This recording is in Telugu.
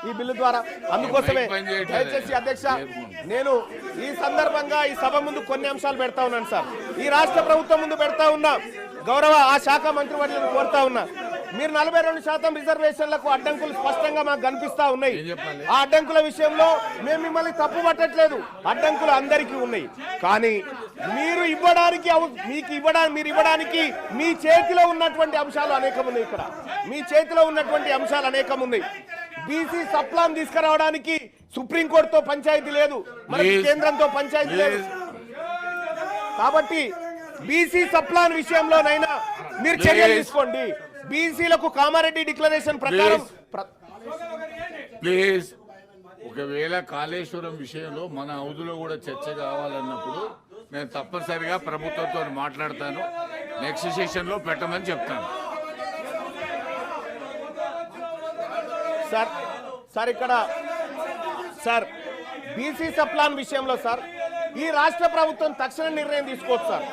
ఈ బిల్లు ద్వారా. అందుకోసమే దయచేసి అధ్యక్ష నేను ఈ సందర్భంగా ఈ సభ ముందు కొన్ని అంశాలు పెడతా ఉన్నాను సార్. ఈ రాష్ట్ర ప్రభుత్వం ముందు పెడతా ఉన్నా, గౌరవ ఆ శాఖ మంత్రివర్యులను కోరుతా ఉన్నా, మీరు 42% రిజర్వేషన్లకు అడ్డంకులు స్పష్టంగా మాకు కనిపిస్తా ఉన్నాయి. ఆ అడ్డంకుల విషయంలో మేము మిమ్మల్ని తప్పు పట్టట్లేదు, అడ్డంకులు అందరికీ ఉన్నాయి. కానీ మీరు ఇవ్వడానికి మీ చేతిలో ఉన్నటువంటి అంశాలు అనేకం ఉన్నాయి. ఇక్కడ మీ చేతిలో ఉన్నటువంటి అంశాలు అనేకం ఉన్నాయి. బీసీ సప్లాన్ తీసుకురావడానికి సుప్రీంకోర్టుతో పంచాయతీ లేదు, మనకి కేంద్రంతో పంచాయతీ లేదు. కాబట్టి బీసీ సప్లాన్ విషయంలోనైనా మీరు చర్యలు తీసుకోండి. బీసీలకు కామారెడ్డి డిక్లరేషన్ ప్రకారం ప్లీజ్, ఒకవేళ కాళేశ్వరం విషయంలో మన హౌదులో కూడా చర్చ కావాలన్నప్పుడు నేను తప్పనిసరిగా ప్రభుత్వంతో మాట్లాడతాను. నెక్స్ట్ సెషన్ లో పెట్టమని చెప్తాను. సార్ ఇక్కడ సార్ బీసీ సప్లాన్ విషయంలో సార్ ఈ రాష్ట్ర ప్రభుత్వం తక్షణ నిర్ణయం తీసుకోవచ్చు సార్.